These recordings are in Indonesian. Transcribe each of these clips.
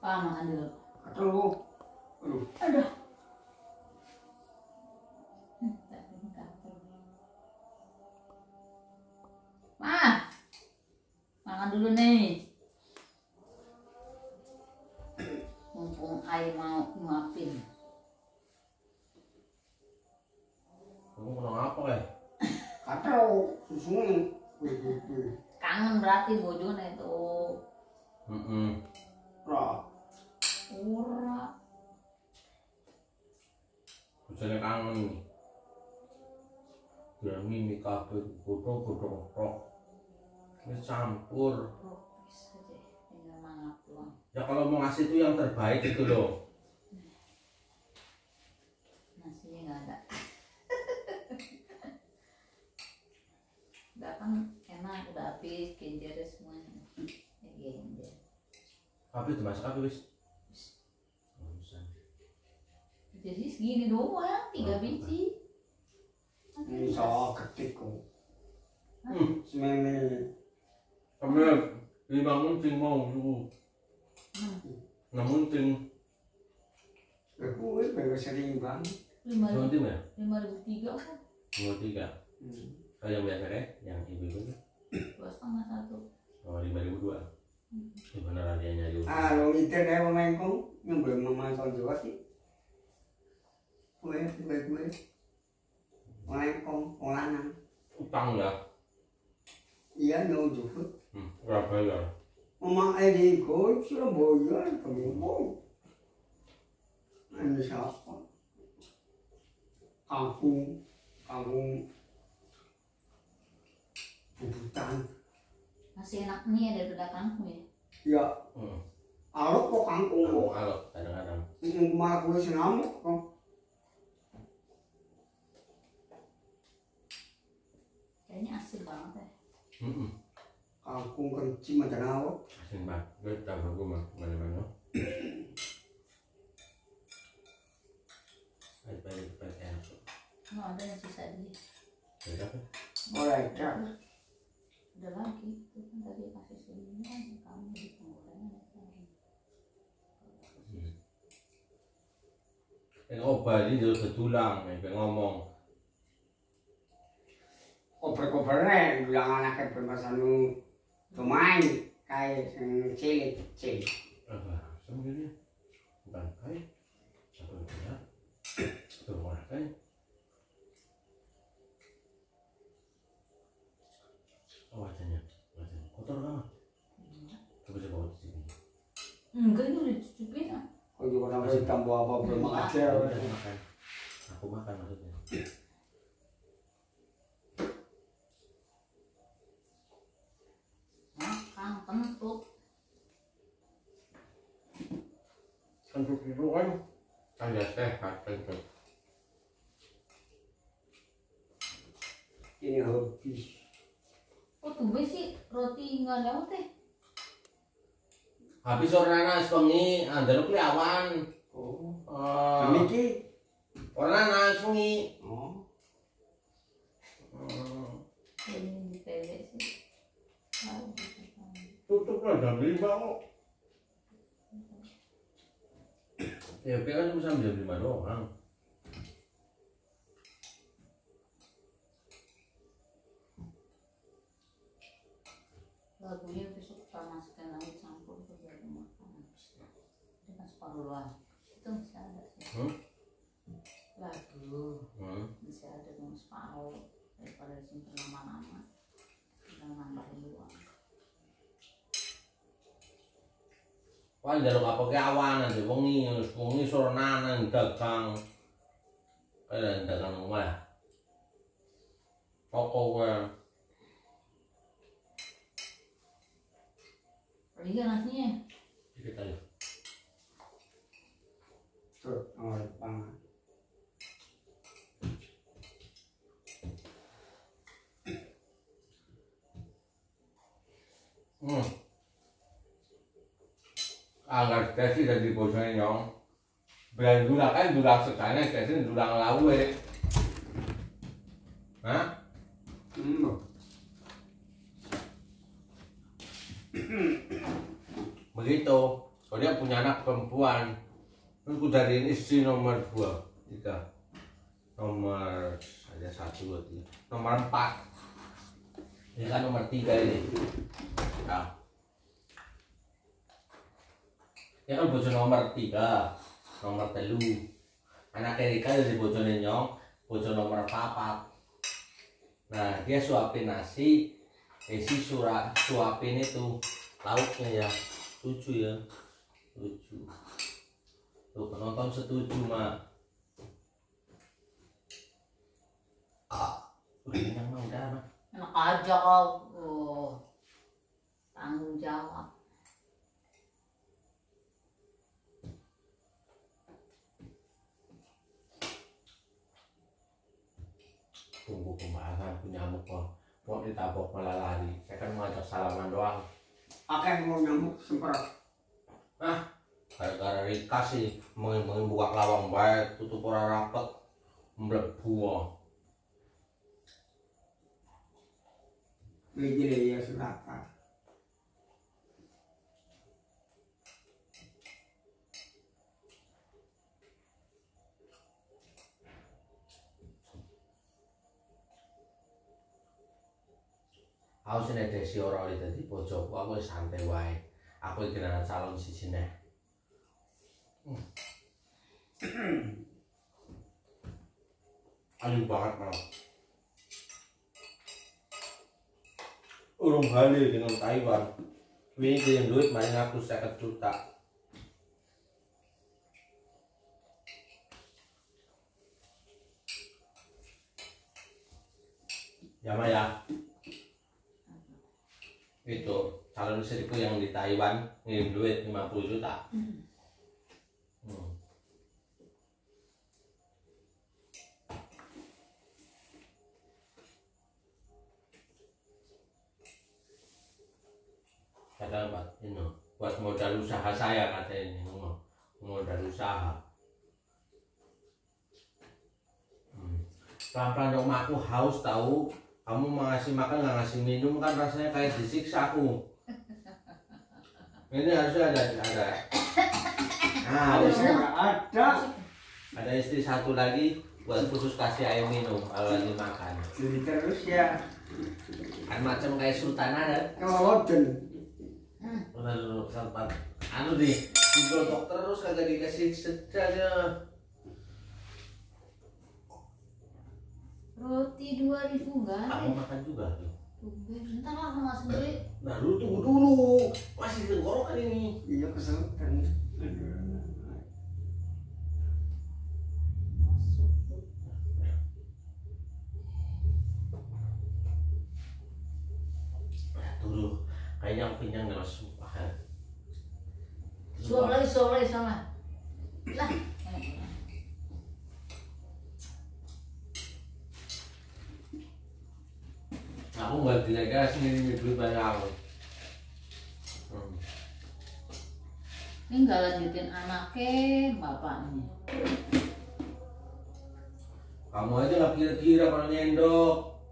Makan dulu. Aduh. Aduh. Makan dulu nih. Mumpung Ai mau nguapin. Kamu kenapa ya? Kacau susunya. Kangen berarti bojone itu. Ora. Ora. Bojone kangen. Biar mimi kabeh godhong-godhong tok. Wis campur. Bisa deh, tinggal mangap doang. Ya kalau mau ngasih itu yang terbaik itu loh. Nasinya nggak ada. Udah kan enak, udah habis genjernya semuanya. Genjer. Habis dimasak apa wis? Jadi segini doang, 3 biji. Ini so ketik kok. Semene. Kamu 5 munting mau dulu. 6 munting. Aku wis baru sering banget. 5.000 Munting ya? 5.003 kan? 23. Kalau yang biasa deh, yang ibu-ibu 2,5 1. oh 5.002. Gimana radianya dulu? Ah, lo ngiter deh pemain kong yang belum memainkan juga sih. Gue. Pemain kong, lanang. Utang ya? Iya, no juga. Berapa bayar? Mama di kau Surabaya, kamu mau? Ini siapa? Kampung Bubutan. Masih enak nih daripada kangkung ya. Ya, alok kok kangkung kok. Kalau kadang-kadang. Kemarin gue senamuk kok. Kayaknya asin banget ya. Kangkung kencing macam apa? Asin banget. Gue tambah gue mana-mana. Baik-baik enak. Oh, ada yang sisa dia. Berapa? Mulai dah. Udah lagi, itu kan tadi kasih segini kan kamu di penggorengan. Yang obat ini terus betulang, yang ngomong. Koper-kopernya bilang anaknya berpasangan pemain kayak cilik. Apa? Sebenarnya bukan kayak satu ya. Itu orang kayak. Oh wajahnya kotor banget. Coba bawa di sini. Enggak, ini udah dicicipin ah. Kau juga sampai tambah apa belum aja. Makan. Aku makan maksudnya. Makan kentut. Kentut itu kan tanda sehat kentut. Ini habis. Oh tumben sih roti nggak lewat teh. Habis orang nasi wengi, andaluk keliawan. Oh. Oh. Niki. Orang nasi wengi. Oh. Ini di tele sih. Tutup lah jam 5 kok. Ya kan cuma sampai jam 5 doang. Lagunya besok kita masukin lagi campur ke dalam makanan. Ini kan separuh doang. Itu masih ada sih. Lagu masih ada dong separuh daripada disimpan lama-lama. Tinggal nambahin doang. Wah, jaluk apa ke awan nanti wengi sore nang dagang. Kayak dagang omah. Toko gue. Iya nasinya. Dikit aja. Tuh, pangan. Anggar dasi dari bosone nyong. Belan dulang kan dulang sekane dasi dulang lawe. Hah? Begitu. Oh, dia punya anak perempuan. Aku dari istri nomor 2, 3. Nomor ada 1, 2, 3. Nomor 4. Ini kan nomor 3 ini. Nah. Ya kan bojo nomor 3, nomor 3. Anak Erika dari bojone Nyong, bojo nomor 4. Nah, dia suapin nasi, suapin itu lauknya ya. Lucu ya. Lucu. Tuh penonton setuju, Mak. Udah kenyang mah udah, Mak. Enak aja kau. Oh. Tanggung jawab. Tunggu pembahasan punya nyamuk kok. Mau ditabok malah lari. Saya kan mau ajak salaman doang. Akeh mau nyamuk semprot. Gara-gara Rika sih mengin buka lawang baik, tutup orang rapet, melebu. Bejele ya suraka. Aku sini desi orang itu di pojok, aku santai wae. Aku kena calon si sini. Ayu banget malah. Urung Bali dengan Taiwan. Wingi kirim duit maring aku 50 juta. Ya Maya. Itu calon istriku yang di Taiwan ngirim duit 50 juta. Kata buat modal usaha saya katanya ngomong modal usaha. Pelan-pelan dong, aku haus tahu. Kamu ngasih makan nggak ngasih minum kan rasanya kayak disiksa aku. Ini harusnya ada. Nah, ada istri satu lagi buat khusus kasih air minum kalau lagi makan. Jadi terus ya. Kan macam kayak sultan ada. Keloden. Udah dulu sempat. Anu nih, digotok terus kagak dikasih sedanya. Roti 2.000 enggak ada. Aku makan juga tuh. Bentar lah sama sendiri. Nah dulu tunggu dulu, masih tenggorokan ini. Iya keseluruhan. Dulu kayaknya kenyang dah sumpah. Suap lagi sama. Lah. Aku nggak dilegas nih duit banyak aku. Ini nggak lanjutin anaknya bapaknya. Kamu aja lah kira-kira kalau nyendok.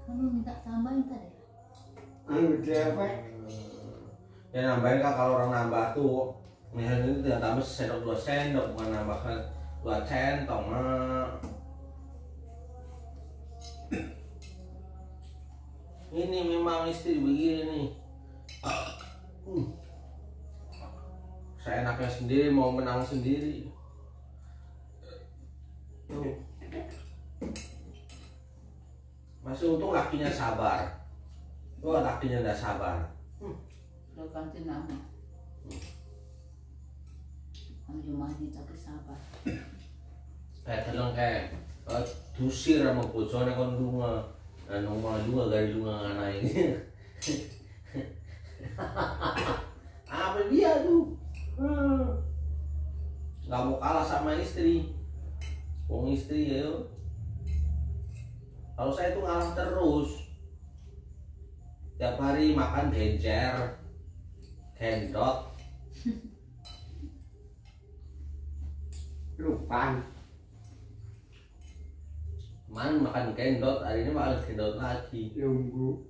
Kamu minta tambahin tadi. Gede apa? Ya nambahin kak, kalau orang nambah tuh misalnya ini tidak tambah sendok 2 sendok, bukan nambahkan 2 centong mah. Ini memang istri begini nih. Saya enaknya sendiri, mau menang sendiri. Tuh. Masih untung lakinya sabar. Tuh lakinya udah sabar. Udah ganti nama. Kamu cuma tapi sabar. Kayak tenang kayak dusir sama bojone kon lunga. Nongol juga dari lunga anak ini. Apa dia tuh? Gak mau kalah sama istri. Wong istri ya. Kalau saya tuh ngalah terus. Tiap hari makan genjer, gendot. Lupan. Man makan gendot, hari ini makan gendot lagi. Nunggu.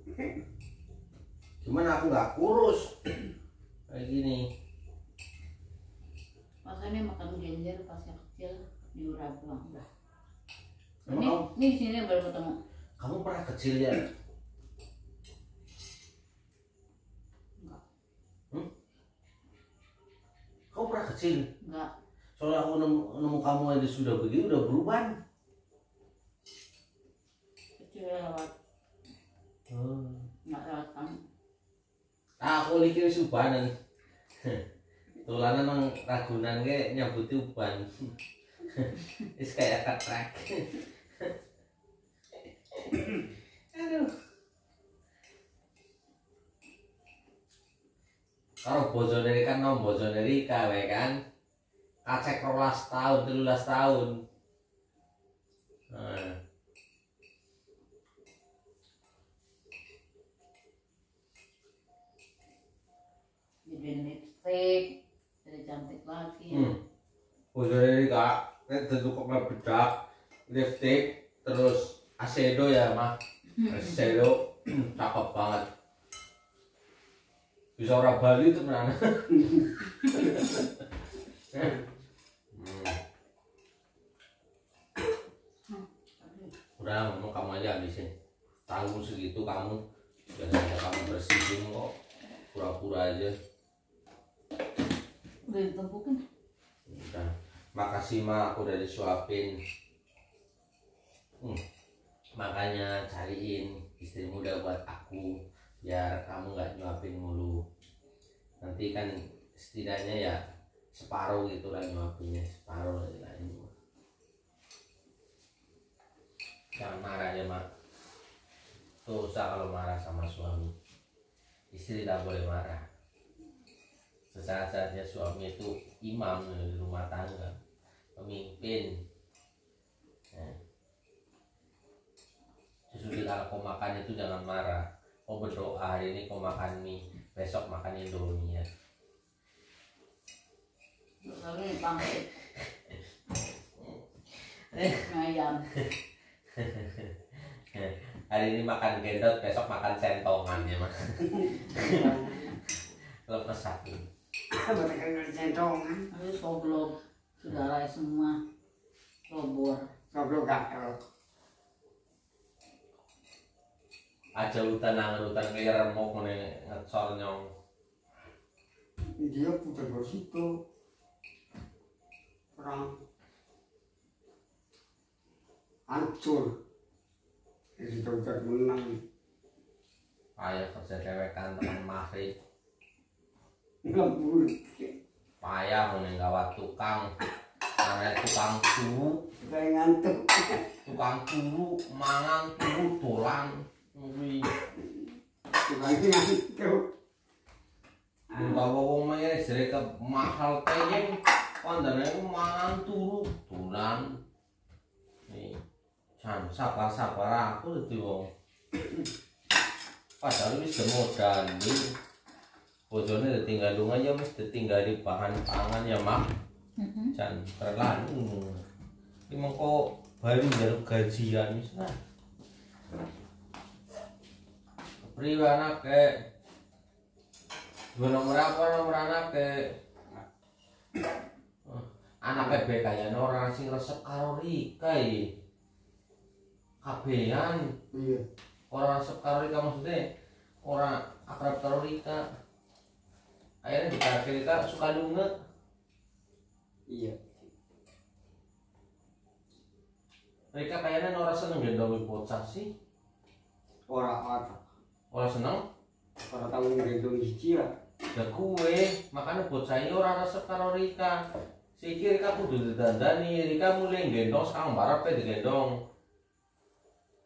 Cuman aku nggak kurus. kayak gini. Makanya makan genjer pas yang kecil di Urabang. Emang Ini di sini baru ketemu. kamu pernah kecil ya? Enggak. Kamu pernah kecil? Enggak. Soalnya aku nemu kamu aja sudah begini, udah berubah. Kecil lewat. Enggak lewat kamu. Aku likir subanan. Tulanan nang Ragunan ke nyabuti uban. Wis kayak ketrek. Aduh. Karo bojone Rika nom bojone Rika wae kan. Kacek 12 tahun, 13 tahun. Nah. Jadi lipstick, jadi cantik lagi. Bojone Rika tentu kok bedak, lipstick, terus eyeshadow ya mah. Eyeshadow cakep banget. Bisa orang Bali tenan. Udah ngomong kamu aja habisin. Tahun segitu kamu biasanya kamu bersihin kok pura-pura aja. Udah ditempukin. Udah. Makasih mak aku udah disuapin. Makanya cariin istri muda buat aku biar kamu nggak nyuapin mulu. Nanti kan setidaknya ya separuh gitu lah nyuapinnya, separuh lain. Jangan marah ya mak. Dosa kalau marah sama suami. Istri tidak boleh marah. Sesaat-saatnya suami itu imam di rumah tangga, pemimpin. Justru kalau kau makan itu jangan marah. Kau berdoa hari ini kau makan mie, besok makan Indomie ya. Lalu pangsit. Ayam. Hari ini makan gendot, besok makan sentongan ya mas. Lepas satu. Betul centongan. Lalu soblok. Saudara semua. Robor. Soblok gatel. Aja hutan hutan kayak remuk nih ngecor nyong. Dia putar bersitu. Perang. Hancur. Jadi dokter menang. Payah kerja dewekan teman maghrib. Ngabur. Payah nih gawat tukang. Karena tukang turu, Kayak ngantuk. tukang turu, mangan turu dolan. Wih, Tukang ngantuk. enggak wong main jadi ke mahal teyeng. Kandane mangan turu dolan. Nih, jan sabar-sabar aku dadi wong. Padahal wis demodan iki. Bojone ditinggal lunga ya wis ditinggal di bahan pangan ya, Mak. Jan terlalu. Iki mengko baru njaluk gajian wis nah. Priwe anake? Dua nomor apa nomor anake? Anake be kayane ora sing resep karo Rika iki. Kabehan. Iya. Ora resep karo Rika maksudnya ora akrab karo Rika. Akhirnya ditarik Rika suka lunga. Iya. Rika kayaknya ora seneng gendong bocah sih. Ora Seneng? ora tahu ngendong hiji lah. Ya kue, makanya bocah ini ora resep karo Rika. Sikir Rika kudu didandani, Rika mulai gendong sekarang barep digendong.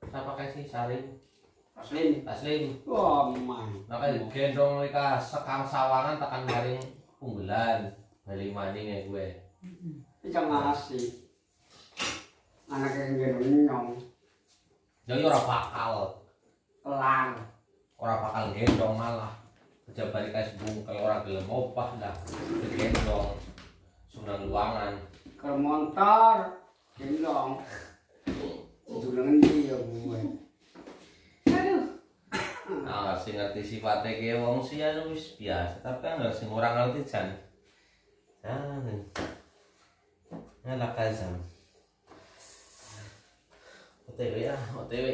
Siapa kasih saring? Taslim. Wah, man. Makanya gendong Rika sekang sawangan tekan garing punggelan. Bali maning ya gue. Iki ngasih. Anak yang gendong nyong. Jadi ora bakal. Elang. Ora bakal gendong malah. Pejabat Rika sebungkel ora gelem opah dah. Digendong. Sunan luangan. Ke motor. Gendong. Itu dengan dia gue. Aduh. Nah, sing ngerti sifatnya kayak wong sih anu wis biasa, tapi kan sing ora ngerti jan. Jan. Ngalah kazam. OTW ya, OTW.